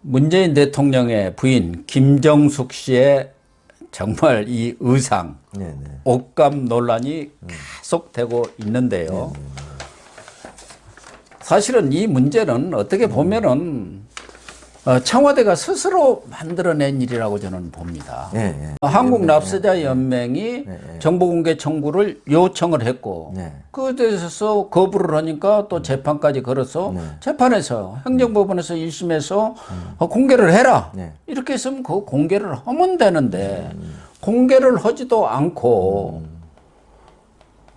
문재인 대통령의 부인 김정숙 씨의 정말 이 의상, 네네. 옷감 논란이 계속되고 있는데요. 사실은 이 문제는 어떻게 보면은 청와대가 스스로 만들어낸 일이라고 저는 봅니다. 한국 납세자 연맹이 정보공개 청구를 요청을 했고 그에 대해서 거부를 하니까 또 재판까지 걸어서 재판에서 행정법원에서 1심에서 공개를 해라. 이렇게 했으면 그 공개를 하면 되는데 공개를 하지도 않고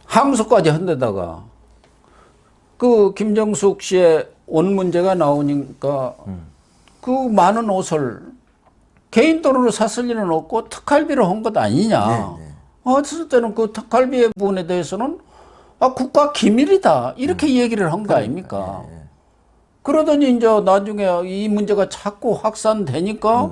항소까지 한 데다가 그 김정숙 씨의 옷 문제가 나오니까 그 많은 옷을 개인 돈으로 샀을 리는 없고 특활비로 한 것 아니냐. 어쨌을 때는 그 특활비의 부분에 대해서는 국가 기밀이다. 이렇게 얘기를 한 거 아닙니까? 그러더니 이제 나중에 이 문제가 자꾸 확산되니까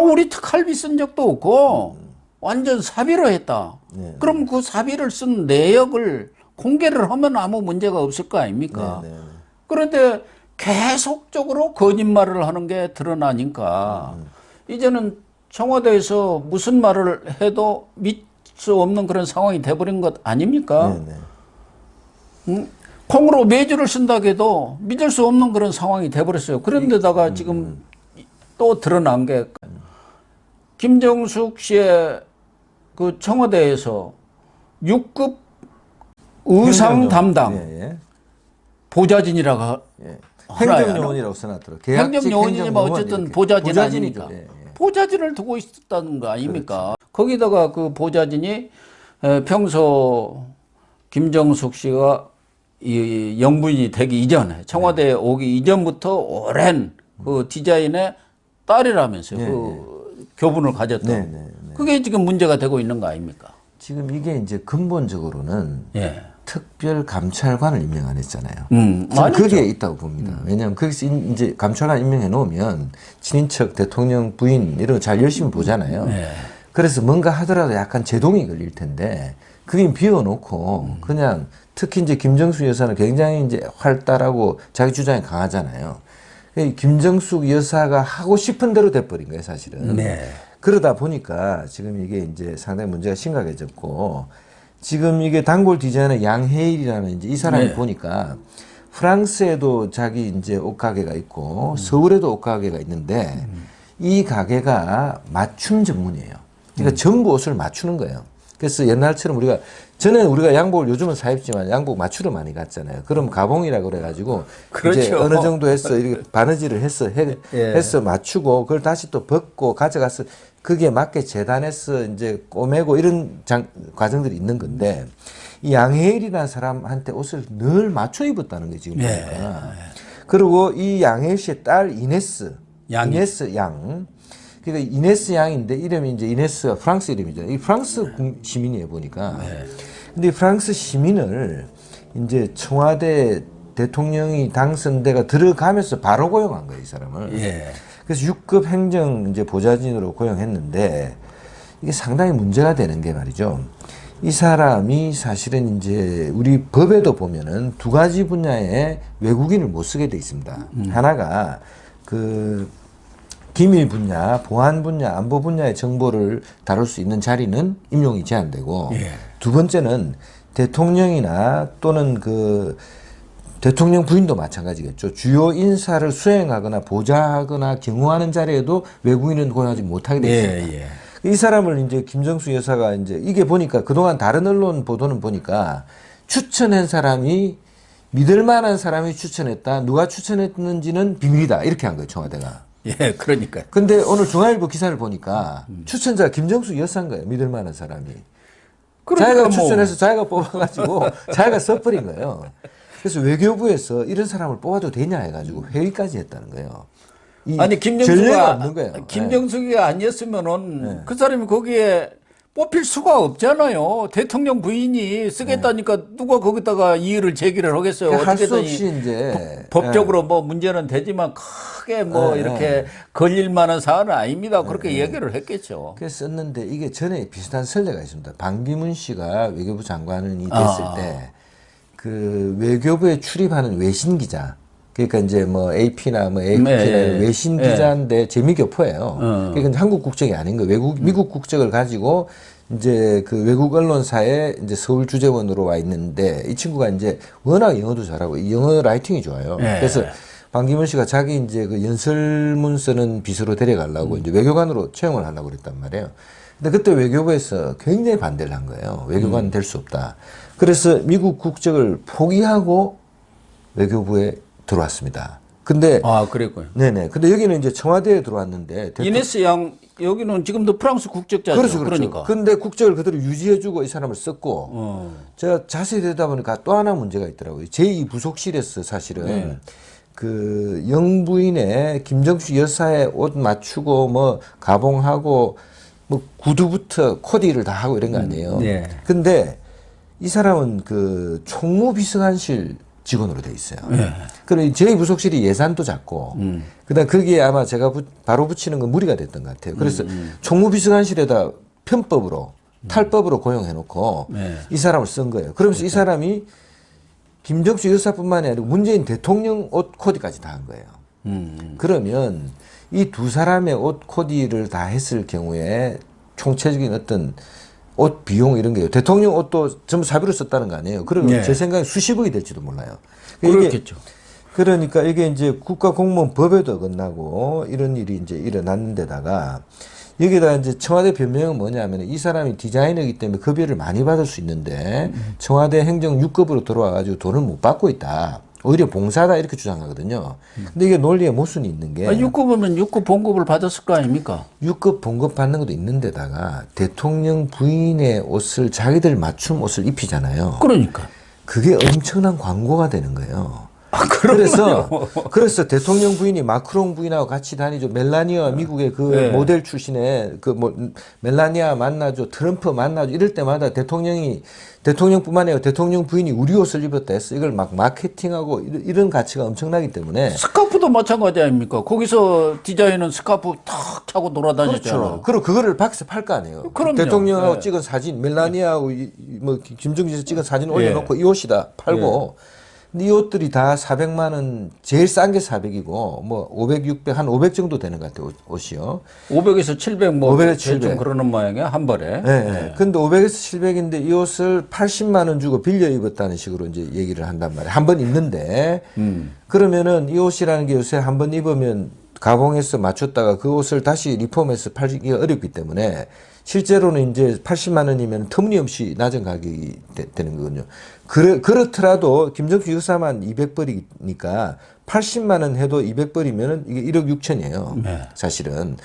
우리 특활비 쓴 적도 없고 완전 사비로 했다. 그럼 그 사비를 쓴 내역을 공개를 하면 아무 문제가 없을 거 아닙니까? 그런데 계속적으로 거짓말을 하는 게 드러나니까 이제는 청와대에서 무슨 말을 해도 믿을 수 없는 그런 상황이 돼버린 것 아닙니까? 콩으로 매주를 쓴다고 해도 믿을 수 없는 그런 상황이 돼버렸어요. 그런데다가 지금 또 드러난 게 김정숙 씨의 그 청와대에서 6급 의상 담당 보좌진이라고 행정요원이라고 써놨더라고요. 행정요원이지만 어쨌든 보좌진 아니니까. 보좌진을 두고 있었다는 거 아닙니까? 그렇죠. 거기다가 그 보좌진이 평소 김정숙 씨가 이 영부인이 되기 이전에 청와대에 오기 이전부터 오랜 그 디자인의 딸이라면서요. 그 교분을 가졌던. 그게 지금 문제가 되고 있는 거 아닙니까? 지금 이게 이제 근본적으로는 특별감찰관을 임명 안 했잖아요. 저는 그게 있다고 봅니다. 왜냐하면 거기서 이제 감찰관 임명해 놓으면 친인척 대통령 부인 이런 거 잘 열심히 보잖아요. 그래서 뭔가 하더라도 약간 제동이 걸릴 텐데 그게 비워놓고 그냥 특히 이제 김정숙 여사는 굉장히 이제 활달하고 자기 주장이 강하잖아요. 김정숙 여사가 하고 싶은 대로 돼버린 거예요, 사실은. 그러다 보니까 지금 이게 이제 상당히 문제가 심각해졌고 지금 이게 단골 디자이너 양해일이라는 이제 이 사람이 보니까 프랑스에도 자기 이제 옷가게가 있고 서울에도 옷가게가 있는데 이 가게가 맞춤 전문이에요. 그러니까 전부 옷을 맞추는 거예요. 그래서 옛날처럼 전에는 우리가 양복을 요즘은 사 입지만 양복 맞추러 많이 갔잖아요. 그럼 가봉이라고 그래가지고 그렇죠. 이제 어느 정도 해서 이렇게 바느질을 해서 맞추고 그걸 다시 또 벗고 가져가서 그게 맞게 재단해서 이제 꼬매고 이런 과정들이 있는 건데 이 양해일이라는 사람한테 옷을 늘 맞춰 입었다는 거예요, 지금 보니까. 그리고 이 양해일 씨의 딸 이네스 양. 그러니까 이네스 양인데 이름이 이제 이네스가 프랑스 이름이죠. 이 프랑스 시민이에요, 보니까. 근데 이 프랑스 시민을 이제 청와대 대통령이 당선돼가 들어가면서 바로 고용한 거예요, 이 사람을. 그래서 6급 행정 이제 보좌진으로 고용했는데 이게 상당히 문제가 되는 게 말이죠. 이 사람이 사실은 이제 우리 법에도 보면은 두 가지 분야에 외국인을 못 쓰게 돼 있습니다. 하나가 그 기밀 분야, 보안 분야, 안보 분야의 정보를 다룰 수 있는 자리는 임용이 제한되고 두 번째는 대통령이나 또는 그 대통령 부인도 마찬가지겠죠. 주요 인사를 수행하거나 보좌하거나 경호하는 자리에도 외국인은 고용하지 못하게 되어 있습니다. 이 사람을 이제 김정숙 여사가 이제 이게 보니까 그동안 다른 언론 보도는 보니까 추천한 사람이 믿을 만한 사람이 추천했다. 누가 추천했는지는 비밀이다. 이렇게 한 거예요, 청와대가. 그러니까요. 근데 오늘 중앙일보 기사를 보니까 추천자가 김정숙 여사인 거예요. 믿을 만한 사람이. 그러니까 자기가 추천해서 자기가 뽑아가지고 자기가 써버린 거예요. 그래서 외교부에서 이런 사람을 뽑아도 되냐 해가지고 회의까지 했다는 거예요. 아니 김정숙이 아니었으면은 그 사람이 거기에 뽑힐 수가 없잖아요. 대통령 부인이 쓰겠다니까 누가 거기다가 이의를 제기를 하겠어요. 할 수 없이 이제 법적으로 뭐 문제는 되지만 크게 뭐 이렇게 걸릴 만한 사안은 아닙니다. 그렇게 얘기를 했겠죠. 그래서 썼는데 이게 전에 비슷한 선례가 있습니다. 반기문 씨가 외교부 장관이 됐을 때 그 외교부에 출입하는 외신 기자 그러니까 이제 뭐 AP나 뭐 AFP나 네. 외신 기자인데 재미교포예요. 그러니까 한국 국적이 아닌 거예요. 미국 국적을 가지고 이제 그 외국 언론사에 이제 서울 주재원으로 와 있는데 이 친구가 이제 워낙 영어도 잘하고 영어 라이팅이 좋아요. 네. 그래서 반기문 씨가 자기 이제 그 연설문 쓰는 비서로 데려가려고 이제 외교관으로 채용을 하려고 그랬단 말이에요. 근데 그때 외교부에서 굉장히 반대를 한 거예요. 외교관은 될 수 없다. 그래서 미국 국적을 포기하고 외교부에 들어왔습니다. 근데 아, 그랬군요. 네네. 근데 여기는 이제 청와대에 들어왔는데 이네스 양 여기는 지금도 프랑스 국적자죠. 그렇죠, 그렇죠. 그러니까. 근데 국적을 그대로 유지해주고 이 사람을 썼고 제가 자세히 들다 보니까 또 하나 문제가 있더라고요. 제2 부속실에서 사실은 그 영부인의 김정수 여사의 옷 맞추고 뭐 가봉하고 뭐 구두부터 코디를 다 하고 이런 거 아니에요. 네. 근데 이 사람은 그 총무비서관실 직원으로 돼 있어요. 그리고 제 부속실이 예산도 작고, 그다음 거기에 아마 제가 바로 붙이는 건 무리가 됐던 것 같아요. 그래서 총무비서관실에다 편법으로 탈법으로 고용해놓고 이 사람을 쓴 거예요. 그러면서 이 사람이 김정수 여사뿐만이 아니고 문재인 대통령 옷 코디까지 다 한 거예요. 그러면 이 두 사람의 옷 코디를 다 했을 경우에 총체적인 어떤 옷 비용 이런 게요. 대통령 옷도 전부 사비로 썼다는 거 아니에요. 그러면 제 생각에 수십억이 될지도 몰라요. 그렇겠죠. 그러니까 이게 이제 국가공무원법에도 어긋나고 이런 일이 이제 일어났는 데다가 여기다 이제 청와대 변명은 뭐냐면 이 사람이 디자이너이기 때문에 급여를 많이 받을 수 있는데 청와대 행정 6급으로 들어와가지고 돈을 못 받고 있다. 오히려 봉사다 이렇게 주장하거든요. 근데 이게 논리에 모순이 있는 게 6급이면 6급 봉급을 받았을 거 아닙니까? 6급 봉급 받는 것도 있는데다가 대통령 부인의 옷을 자기들 맞춤 옷을 입히잖아요. 그러니까. 그게 엄청난 광고가 되는 거예요. 아, 그래서 대통령 부인이 마크롱 부인하고 같이 다니죠. 멜라니아 미국의 그 모델 출신의 그 뭐 멜라니아 만나죠. 트럼프 만나죠. 이럴 때마다 대통령뿐만 아니라 대통령 부인이 우리 옷을 입었다 했어. 이걸 막 마케팅하고 이런 가치가 엄청나기 때문에 스카프도 마찬가지 아닙니까? 거기서 디자인은 스카프 탁 차고 돌아다녔잖아요. 그렇죠. 그리고 그거를 밖에서 팔 거 아니에요. 그럼요. 대통령하고 찍은 사진, 멜라니아하고 뭐 김정지에서 찍은 사진 올려놓고 이 옷이다 팔고. 근데 이 옷들이 다 400만 원, 제일 싼 게 400이고 뭐 500, 600, 한 500 정도 되는 것 같아요. 옷이요. 500에서 700 뭐 500에서 대충 700. 그러는 모양이야 한 벌에. 네. 근데 500에서 700인데 이 옷을 80만 원 주고 빌려 입었다는 식으로 이제 얘기를 한단 말이에요. 한 번 입는데 그러면은 이 옷이라는 게 요새 한 번 입으면 가공해서 맞췄다가 그 옷을 다시 리폼해서 팔기가 어렵기 때문에 실제로는 이제 80만 원이면 터무니없이 낮은 가격이 되는 거거든요. 그렇더라도 김정수 여사만 200벌이니까 80만 원 해도 200벌이면 이게 1억 6천이에요. 사실은.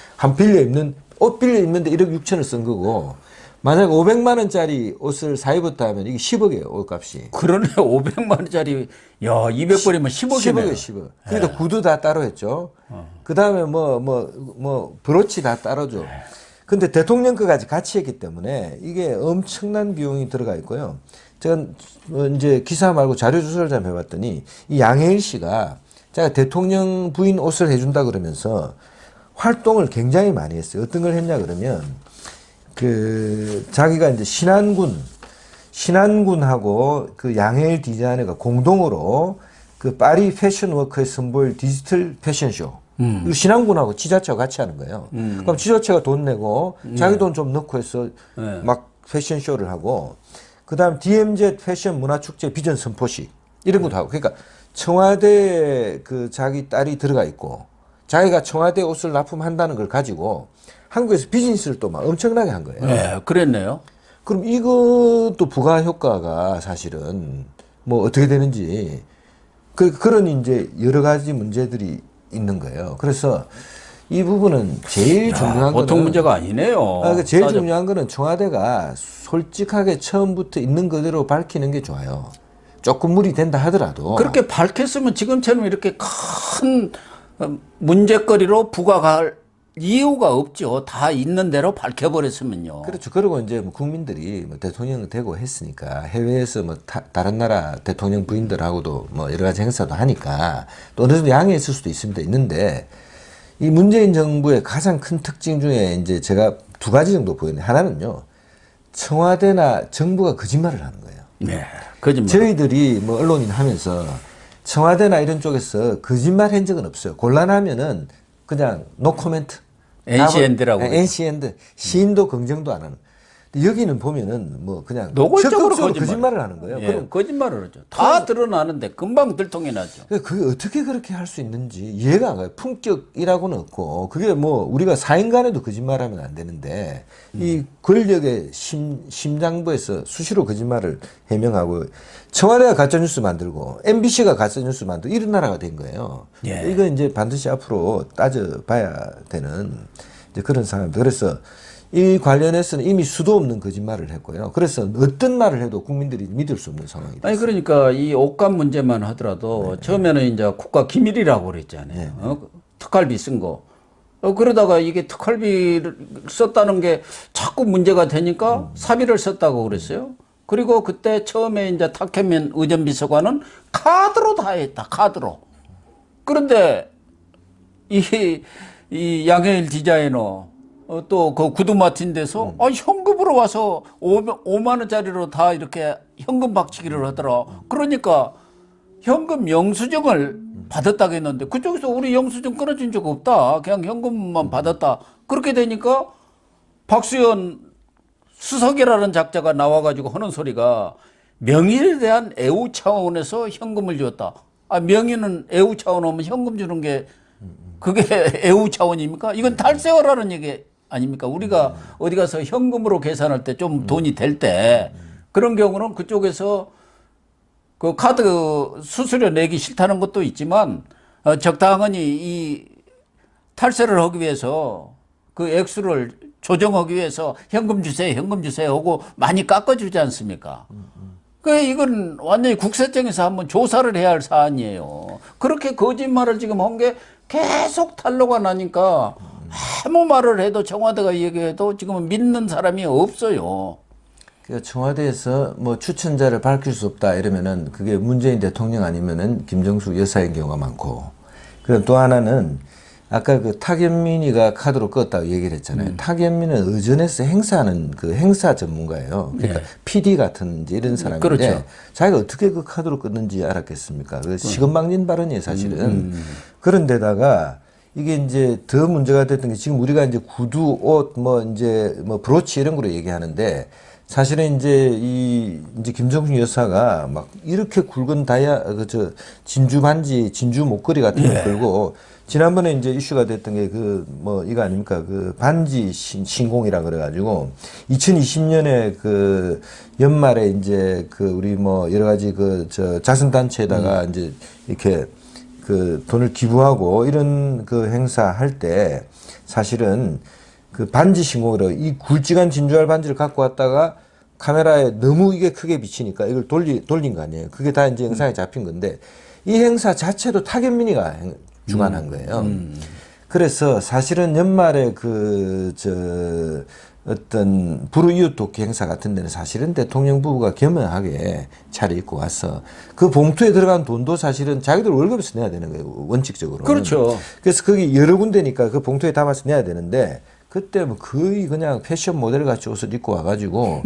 옷 빌려 입는데 1억 6천을 쓴 거고 만약 500만 원짜리 옷을 사 입었다 하면 이게 10억이에요, 옷값이. 그러네. 500만 원짜리 야 200벌이면 10억이네요. 10억이에요, 10억. 그러니까 구두 다 따로 했죠. 그 다음에 뭐 브로치 다 따로죠. 근데 대통령 거까지 같이 했기 때문에 이게 엄청난 비용이 들어가 있고요. 제가 이제 기사 말고 자료 조사를 좀 해봤더니 이 양해일 씨가 제가 대통령 부인 옷을 해준다 그러면서 활동을 굉장히 많이 했어요. 어떤 걸 했냐 그러면 그 자기가 이제 신한군하고 그 양해일 디자이너가 공동으로 그 파리 패션워크에 선보일 디지털 패션쇼. 이 신한군하고 지자체가 같이 하는 거예요. 그럼 지자체가 돈 내고 자기 돈 좀 넣고 해서 막 패션쇼를 하고 그다음 DMZ 패션 문화축제 비전 선포식 이런 것도 하고 그러니까 청와대 그 자기 딸이 들어가 있고 자기가 청와대 옷을 납품한다는 걸 가지고 한국에서 비즈니스를 또 막 엄청나게 한 거예요. 네, 그랬네요. 그럼 이것도 부가 효과가 사실은 뭐 어떻게 되는지 그런 이제 여러 가지 문제들이 있는 거예요. 그래서 이 부분은 제일 중요한 보통 거는 문제가 아니네요. 제일 중요한 거는 청와대가 솔직하게 처음부터 있는 그대로 밝히는 게 좋아요. 조금 무리 된다 하더라도 그렇게 밝혔으면 지금처럼 이렇게 큰 문제거리로 부과할 이유가 없죠. 다 있는 대로 밝혀버렸으면요. 그렇죠. 그리고 이제 뭐 국민들이 뭐 대통령이 되고 했으니까 해외에서 뭐 다른 나라 대통령 부인들하고도 뭐 여러 가지 행사도 하니까 또 어느 정도 양해했을 수도 있는데 이 문재인 정부의 가장 큰 특징 중에 이제 제가 두 가지 정도 보이는데 하나는요. 청와대나 정부가 거짓말을 하는 거예요. 네, 거짓말. 저희들이 뭐 언론인 하면서 청와대나 이런 쪽에서 거짓말 한 적은 없어요. 곤란하면은 그냥 노 코멘트. NCND라고. NCND. 시인도 긍정도 안 하는. 근데 여기는 보면은 뭐 그냥 노골적으로 거짓말을 하는 거예요. 예, 그럼 거짓말을 하죠. 다 드러나는데 금방 들통이 나죠. 그게 어떻게 그렇게 할 수 있는지 이해가 안 가요. 품격이라고는 없고 그게 뭐 우리가 사인간에도 거짓말하면 안 되는데 이 권력의 심장부에서 수시로 거짓말을 해명하고 청와대가 가짜뉴스 만들고 MBC가 가짜뉴스 만들고 이런 나라가 된 거예요. 예. 이거 이제 반드시 앞으로 따져봐야 되는 이제 그런 상황입니다. 그래서 이 관련해서는 이미 수도 없는 거짓말을 했고요. 그래서 어떤 말을 해도 국민들이 믿을 수 없는 상황이 됐어요. 아니 그러니까 이 옷감 문제만 하더라도 처음에는 이제 국가 기밀이라고 그랬잖아요. 특활비 쓴 거. 그러다가 이게 특활비를 썼다는 게 자꾸 문제가 되니까 사비를 썼다고 그랬어요. 그리고 그때 처음에 이제 탁현민 의전비서관은 카드로 다 했다. 카드로. 그런데 이 양해일 디자이너 또 그 구두 맡은 데서 현금으로 와서 5만 원짜리로 다 이렇게 현금 박치기를 하더라. 그러니까 현금 영수증을 받았다고 했는데 그쪽에서 우리 영수증 끊어준 적 없다. 그냥 현금만 받았다. 그렇게 되니까 박수현 수석이라는 작자가 나와가지고 하는 소리가 명의에 대한 애우 차원에서 현금을 줬다. 아, 명의는 애우 차원 오면 현금 주는 게 그게 애우 차원입니까? 이건 탈세어라는 얘기 아닙니까? 우리가 어디 가서 현금으로 계산할 때 좀 돈이 될 때 그런 경우는 그쪽에서 그 카드 수수료 내기 싫다는 것도 있지만 적당히 이 탈세를 하기 위해서 그 액수를 조정하기 위해서 현금 주세요 하고 많이 깎아주지 않습니까? 그 이건 완전히 국세청에서 한번 조사를 해야 할 사안이에요. 그렇게 거짓말을 지금 한 게 계속 탄로가 나니까 아무 말을 해도 청와대가 얘기해도 지금은 믿는 사람이 없어요. 그 청와대에서 뭐 추천자를 밝힐 수 없다 이러면은 그게 문재인 대통령 아니면은 김정숙 여사인 경우가 많고, 그리고 또 하나는 아까 그 탁현민이가 카드로 껐다고 얘기를 했잖아요. 탁현민은 의전에서 행사하는 그 행사 전문가예요. 그러니까 PD 같은 이제 이런 사람인데 그렇죠. 자기가 어떻게 그 카드로 껐는지 알았겠습니까? 그 시건방진 발언이에요, 사실은. 그런데다가 이게 이제 더 문제가 됐던 게 지금 우리가 이제 구두, 옷, 뭐 이제 뭐 브로치 이런 거로 얘기하는데 사실은 이제 김정숙 여사가 막 이렇게 굵은 진주 반지, 진주 목걸이 같은 거 끌고 지난번에 이제 이슈가 됐던 게 그 뭐 이거 아닙니까? 그 반지 신공이라 그래가지고 2020년에 그 연말에 이제 그 우리 뭐 여러 가지 자선단체에다가 이제 이렇게 그 돈을 기부하고 이런 그 행사 할 때 사실은 그 반지 신공으로 이 굵직한 진주알 반지를 갖고 왔다가 카메라에 너무 이게 크게 비치니까 이걸 돌린 거 아니에요. 그게 다 이제 영상에 잡힌 건데 이 행사 자체도 탁현민이가 주관한 거예요. 그래서 사실은 연말에 어떤 불우이웃 돕기 행사 같은 데는 사실은 대통령 부부가 겸허하게 차려입고 와서 그 봉투에 들어간 돈도 사실은 자기들 월급에서 내야 되는 거예요. 원칙적으로. 그렇죠. 그래서 거기 여러 군데니까 그 봉투에 담아서 내야 되는데 그때 뭐 거의 그냥 패션 모델 같이 옷을 입고 와가지고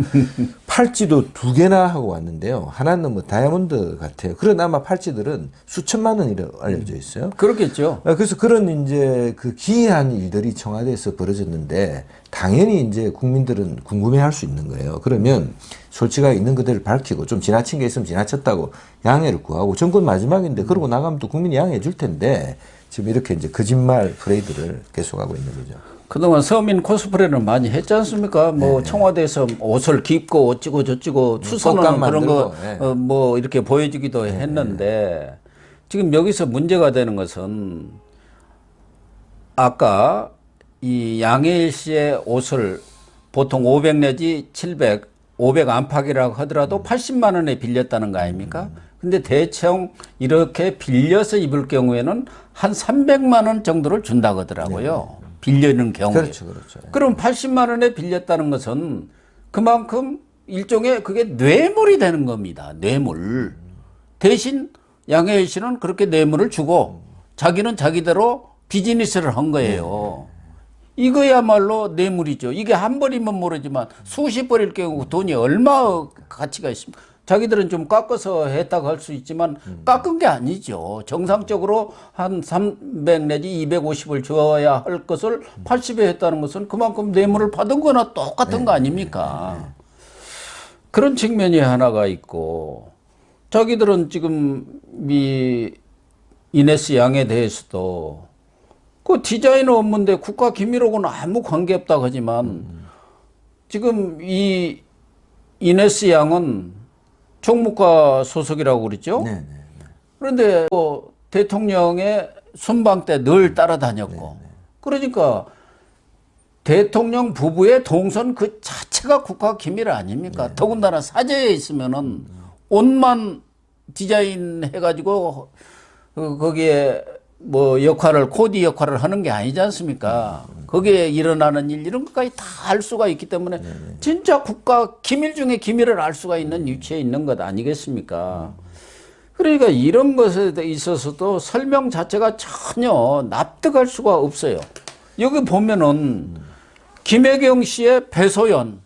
팔찌도 2개나 하고 왔는데요. 하나는 뭐 다이아몬드 같아요. 그런 아마 팔찌들은 수천만 원이라고 알려져 있어요. 그렇겠죠. 그래서 그런 이제 그 기이한 일들이 청와대에서 벌어졌는데 당연히 이제 국민들은 궁금해할 수 있는 거예요. 그러면 솔직하게 있는 그대로 밝히고 좀 지나친 게 있으면 지나쳤다고 양해를 구하고 정권 마지막인데 그러고 나가면 또 국민이 양해해 줄 텐데 지금 이렇게 이제 거짓말 프레이드를 계속하고 있는 거죠. 그동안 서민 코스프레를 많이 했지 않습니까? 뭐 청와대에서 옷을 입고 어찌고 저찌고 추선하는 그런 거 뭐 이렇게 보여주기도 했는데 지금 여기서 문제가 되는 것은 아까 이 양해일 씨의 옷을 보통 500 내지 700, 500 안팎이라고 하더라도 80만 원에 빌렸다는 거 아닙니까? 근데 대충 이렇게 빌려서 입을 경우에는 한 300만 원 정도를 준다고 하더라고요. 빌리는 경우에. 그렇죠. 그럼 80만 원에 빌렸다는 것은 그만큼 일종의 그게 뇌물이 되는 겁니다. 뇌물. 대신 양해일 씨는 그렇게 뇌물을 주고 자기는 자기대로 비즈니스를 한 거예요. 이거야말로 뇌물이죠. 이게 한 벌이면 모르지만 수십 벌일 경우 돈이 얼마 가치가 있습니까? 자기들은 좀 깎아서 했다고 할 수 있지만 깎은 게 아니죠. 정상적으로 한 300 내지 250을 줘야 할 것을 80에 했다는 것은 그만큼 뇌물을 받은 거나 똑같은 거 아닙니까? 그런 측면이 하나가 있고, 자기들은 지금 이 이네스 양에 대해서도 그 디자이너 업무인데 국가 기밀하고는 아무 관계없다고 하지만 지금 이 이네스 양은 총무과 소속이라고 그랬죠. 네, 네. 그런데 뭐 대통령의 순방 때 늘 따라다녔고, 그러니까 대통령 부부의 동선 그 자체가 국가 기밀 아닙니까? 더군다나 사저에 있으면은 옷만 디자인 해가지고 거기에 뭐 역할을 코디 역할을 하는 게 아니지 않습니까? 거기에 일어나는 일 이런 것까지 다 알 수가 있기 때문에 진짜 국가 기밀 중에 기밀을 알 수가 있는 위치에 있는 것 아니겠습니까? 그러니까 이런 것에 있어서도 설명 자체가 전혀 납득할 수가 없어요. 여기 보면은 김혜경 씨의 배소연,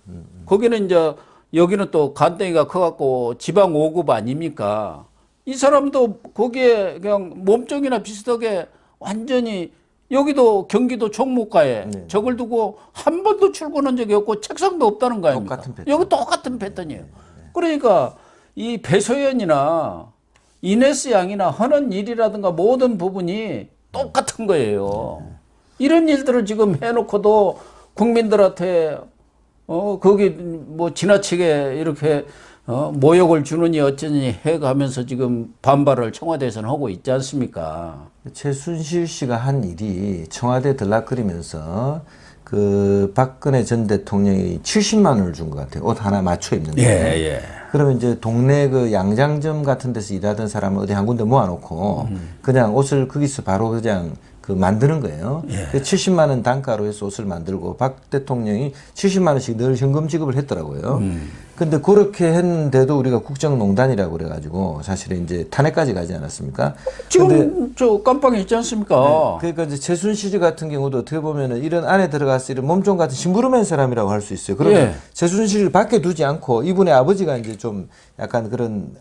거기는 이제 여기는 또 간땡이가 커갖고 지방 5급 아닙니까? 이 사람도 거기에 그냥 몸종이나 비슷하게 완전히 여기도 경기도 총무과에 저걸 두고 한 번도 출근한 적이 없고 책상도 없다는 거 아닙니까? 똑같은 패턴. 여기 똑같은 패턴이에요. 그러니까 이 배소연이나 이네스 양이나 하는 일이라든가 모든 부분이 똑같은 거예요. 이런 일들을 지금 해놓고도 국민들한테 거기 뭐 지나치게 이렇게 모욕을 주느니 어쩌니 해가면서 지금 반발을 청와대에서는 하고 있지 않습니까? 최순실 씨가 한 일이 청와대 들락거리면서 그 박근혜 전 대통령이 70만 원을 준 것 같아요. 옷 하나 맞춰 입는데. 예. 그러면 이제 동네 그 양장점 같은 데서 일하던 사람을 어디 한 군데 모아놓고 그냥 옷을 거기서 바로 그냥 그 만드는 거예요. 그 70만 원 단가로 해서 옷을 만들고 박 대통령이 70만 원씩 늘 현금 지급을 했더라고요. 근데 그렇게 했는데도 우리가 국정농단이라고 그래가지고 사실은 이제 탄핵까지 가지 않았습니까? 지금 저 깜빵에 있지 않습니까? 그러니까 이제 최순실 같은 경우도 어떻게 보면은 이런 안에 들어가서 이런 몸종 같은 심부름한 사람이라고 할 수 있어요. 그러면 최순실을 밖에 두지 않고 이분의 아버지가 이제 좀 약간 그런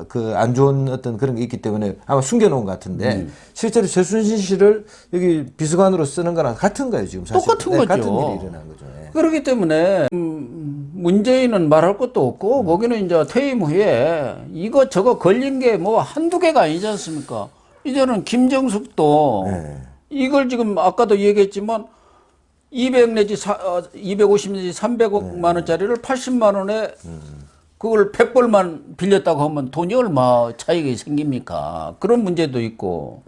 그 안 좋은 어떤 그런 게 있기 때문에 아마 숨겨놓은 것 같은데 실제로 최순실 씨를 여기 비서관으로 쓰는 거랑 같은 거예요 지금 사실. 똑같은 거죠. 같은 일이 일어난 거죠. 예. 그렇기 때문에 문재인은 말할 것도 없고 거기는 이제 퇴임 후에 이거 저거 걸린 게 뭐 한두 개가 아니지 않습니까? 이제는 김정숙도 이걸 지금 아까도 얘기했지만 200 내지 250 내지 300만 원짜리를 80만 원에 그걸 100벌만 빌렸다고 하면 돈이 얼마 차이가 생깁니까? 그런 문제도 있고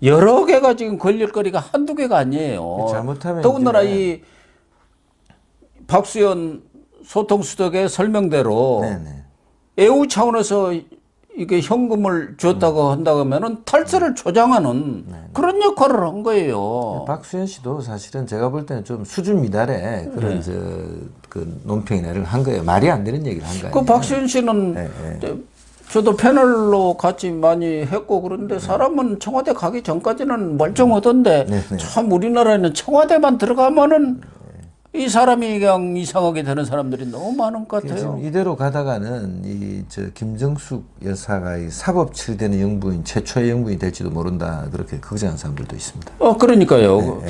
여러 개가 지금 걸릴 거리가 한두 개가 아니에요. 잘못하면 더군다나 이 박수현 소통수석의 설명대로 애우 차원에서 이게 현금을 줬다고 한다고 하면은 탈세를 조장하는 그런 역할을 한 거예요. 박수현 씨도 사실은 제가 볼 때는 좀 수준 미달의 그런 그 논평이나를 한 거예요. 말이 안 되는 얘기를 한 거예요. 그 박수현 씨는 저도 패널로 같이 많이 했고 그런데 사람은 청와대 가기 전까지는 멀쩡하던데 참 우리나라에는 청와대만 들어가면은 이 사람이 그냥 이상하게 되는 사람들이 너무 많은 것 같아요. 지금 이대로 가다가는 이 저 김정숙 여사가 이 사법 처리되는 영부인 최초의 영부인이 될지도 모른다 그렇게 걱정하는 사람들도 있습니다. 그러니까요.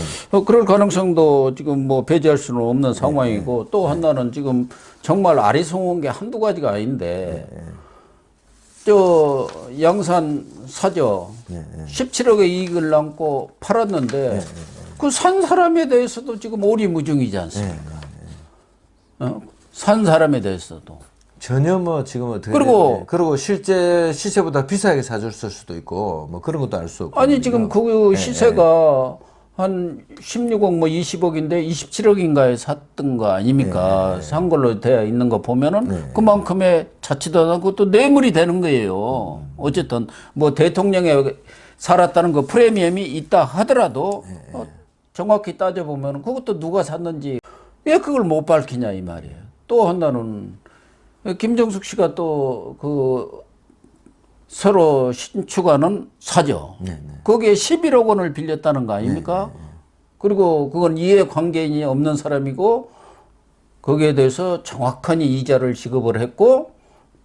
그럴 가능성도 지금 뭐 배제할 수는 없는 상황이고 또 하나는 지금 정말 아리송한 게 한두 가지가 아닌데 저 양산 사저 17억의 이익을 남고 팔았는데 그 산 사람에 대해서도 지금 오리무중이지 않습니까? 산 사람에 대해서도. 전혀 뭐 지금 어떻게 그리고 실제 시세보다 비싸게 사줬을 수도 있고 뭐 그런 것도 알 수 없고. 아니 지금 그 시세가 한 16억 뭐 20억인데 27억인가에 샀던 거 아닙니까? 산 걸로 되어 있는 거 보면은 그만큼의 자치도 안 하고 또 뇌물이 되는 거예요. 어쨌든 뭐 대통령에 살았다는 그 프리미엄이 있다 하더라도 정확히 따져보면 그것도 누가 샀는지 왜 그걸 못 밝히냐 이 말이에요. 또 하나는 김정숙 씨가 또 그 서로 신축하는 사저 거기에 11억 원을 빌렸다는 거 아닙니까? 그리고 그건 이해관계인이 없는 사람이고 거기에 대해서 정확한 이자를 지급을 했고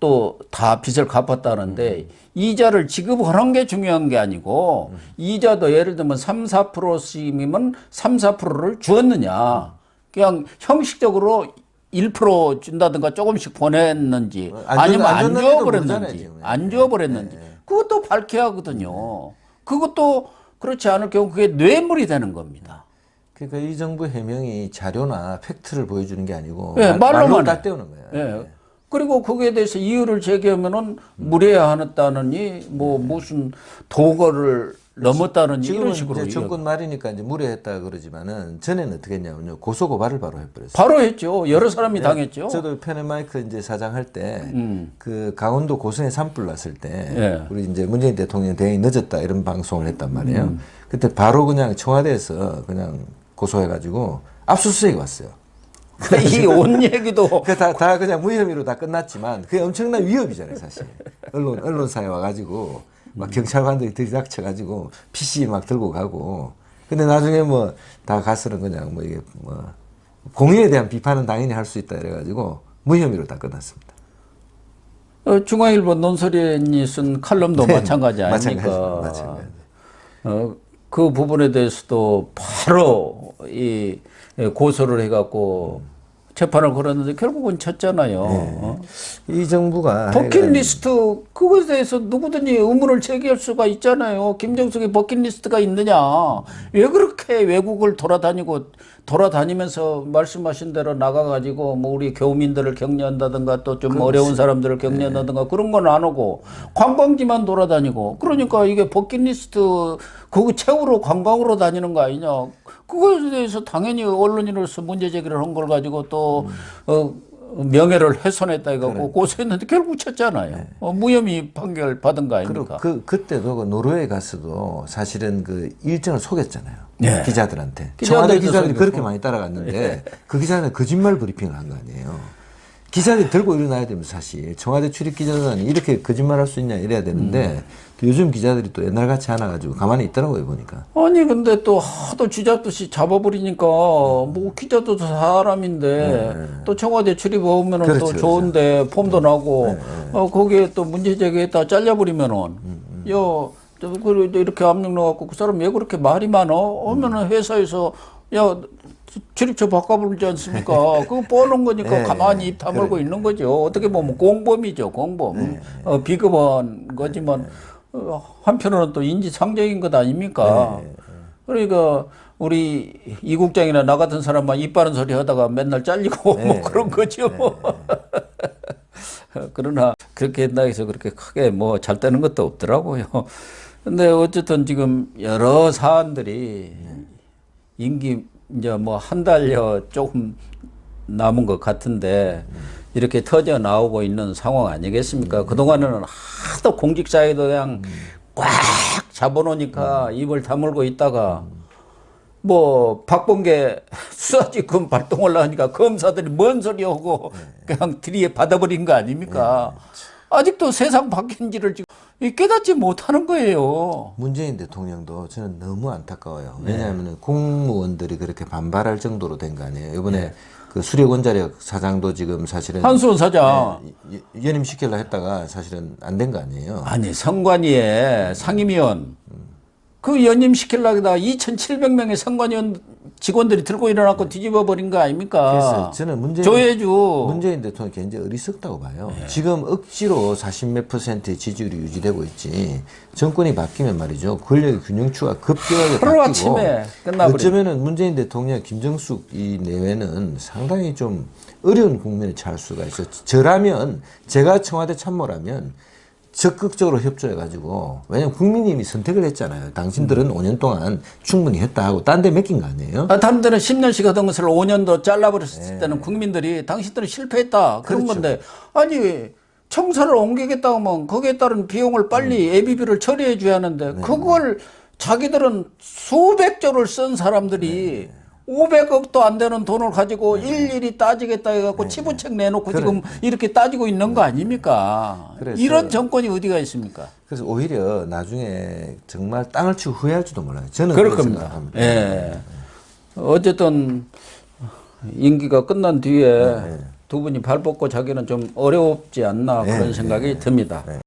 또 다 빚을 갚았다는데 이자를 지급하는 게 중요한 게 아니고 이자도 예를 들면 3, 4%씩이면 3, 4%를 주었느냐. 그냥 형식적으로 1% 준다든가 조금씩 보냈는지 아니면 안 줘버렸는지 안 줘버렸는지 그것도 밝혀야 하거든요. 그것도 그렇지 않을 경우 그게 뇌물이 되는 겁니다. 그러니까 이 정부 해명이 자료나 팩트를 보여주는 게 아니고 예, 말로 다 떼우는 거예요. 예. 그리고 거기에 대해서 이유를 제기하면은 무례하다느니 뭐 무슨 도거를 넘었다느니 지금은 이런 식으로 이제 정권 말이니까 이제 무례했다 그러지만은 전에는 어떻게 했냐면요. 고소 고발을 바로 해버렸어요. 바로 했죠. 여러 사람이 네, 당했죠. 저도 페네마이크 이제 사장 할 때 그 강원도 고성에 산불 났을 때 우리 이제 문재인 대통령 대응이 늦었다 이런 방송을 했단 말이에요. 그때 바로 그냥 청와대에서 그냥 고소해가지고 압수수색이 왔어요. 이 온 얘기도 다 그냥 무혐의로 다 끝났지만 그게 엄청난 위협이잖아요, 사실. 언론사에 와가지고 막 경찰관들이 들이닥쳐가지고 PC 막 들고 가고. 근데 나중에 뭐 다 가서는 그냥 뭐 이게 뭐 공인에 대한 비판은 당연히 할 수 있다 이래가지고 무혐의로 다 끝났습니다. 중앙일보 논설위원이 쓴 칼럼도 네, 마찬가지 아닙니까? 마찬가지. 그 부분에 대해서도 바로 이 고소를 해갖고 재판을 걸었는데 결국은 졌잖아요. 이 정부가 버킷리스트 그것에 대해서 누구든지 의문을 제기할 수가 있잖아요. 김정숙의 버킷리스트가 있느냐? 왜 그렇게 외국을 돌아다니면서 말씀하신 대로 나가가지고 뭐 우리 교민들을 격려한다든가 또 좀 어려운 사람들을 격려한다든가 그런 건 안 오고 관광지만 돌아다니고 그러니까 이게 버킷리스트 그거 채우러 관광으로 다니는 거 아니냐? 그거에 대해서 당연히 언론인으로서 문제 제기를 한 걸 가지고 또 명예를 훼손했다 해갖고 고소했는데 결국 쳤잖아요. 무혐의 판결 받은 거 아닙니까? 그때도 그 노르웨이 가서도 사실은 그 일정을 속였잖아요. 네. 기자들한테. 청와대 기자들이 그렇게 많이 따라갔는데 그 기자는 거짓말 브리핑을 한 거 아니에요. 기자들이 들고 일어나야 됩니다, 사실. 청와대 출입 기자단이 이렇게 거짓말 할 수 있냐 이래야 되는데 요즘 기자들이 또 옛날같이 않아가지고 가만히 있더라고요, 보니까. 아니 근데 또 하도 쥐잡듯이 잡아버리니까 뭐 기자도 사람인데 또 청와대 출입하면은 그렇죠, 또 좋은데 폼도 나고 거기에 또 문제 제기했다 잘려버리면은 이렇게 압력 넣어갖고 그 사람 왜 그렇게 말이 많어? 하면은 회사에서 야 출입처 바꿔버리지 않습니까? 그거 뻔한 거니까 가만히 입 다물고 있는 거죠. 어떻게 보면 공범이죠, 공범. 비겁한 거지만 한편으로는 또 인지상정인 것 아닙니까? 그러니까 우리 이 국장이나 나 같은 사람만 입 바른 소리 하다가 맨날 잘리고 뭐 그런 거죠. 그러나 그렇게 한다 해서 그렇게 크게 뭐 잘 되는 것도 없더라고요. 근데 어쨌든 지금 여러 사안들이 임기 이제 뭐 한 달여 조금 남은 것 같은데 이렇게 터져 나오고 있는 상황 아니겠습니까? 그동안에는 하도 공직사회도 그냥 꽉 잡아놓으니까 입을 다물고 있다가 뭐 박범계 수사지검 발동을 하니까 검사들이 뭔 소리 하고 그냥 들이에 받아버린 거 아닙니까? 아직도 세상 바뀐지를 지금 깨닫지 못하는 거예요. 문재인 대통령도 저는 너무 안타까워요. 왜냐하면 공무원들이 그렇게 반발할 정도로 된 거 아니에요. 이번에 그 수력원자력 사장도 지금 사실은 한수원 사장 연임시키려 했다가 사실은 안 된 거 아니에요. 아니 선관위에 상임위원 그 연임시키려다가 2,700명의 선관위원 직원들이 들고 일어나고 뒤집어 버린 거 아닙니까? 그래서 저는 문재인 대통령 굉장히 어리석다고 봐요. 지금 억지로 40몇 %의 지지율이 유지되고 있지. 정권이 바뀌면 말이죠. 권력의 균형추가 급격하게 바뀌고 어쩌면은 문재인 대통령, 김정숙 이 내외는 상당히 좀 어려운 국면에 처할 수가 있어요. 저라면 제가 청와대 참모라면 적극적으로 협조해가지고 왜냐면 국민이 이미 선택을 했잖아요. 당신들은 5년 동안 충분히 했다 하고 딴 데 맡긴 거 아니에요? 다른 데는 10년씩 하던 것을 5년 더 잘라버렸을 때는 국민들이 당신들은 실패했다 그런 건데 아니 청사를 옮기겠다 하면 거기에 따른 비용을 빨리 예비비를 처리해 줘야 하는데 그걸 자기들은 수백조를 쓴 사람들이 500억도 안 되는 돈을 가지고 일일이 따지겠다 해갖고 치부책 내놓고 지금 이렇게 따지고 있는 거 아닙니까? 이런 정권이 어디가 있습니까? 그래서 오히려 나중에 정말 땅을 치고 후회할지도 몰라요. 저는 그럴 그렇게 겁니다. 생각합니다. 예. 어쨌든 임기가 끝난 뒤에 두 분이 발 뻗고 자기는 좀 어렵지 않나 그런 생각이 듭니다.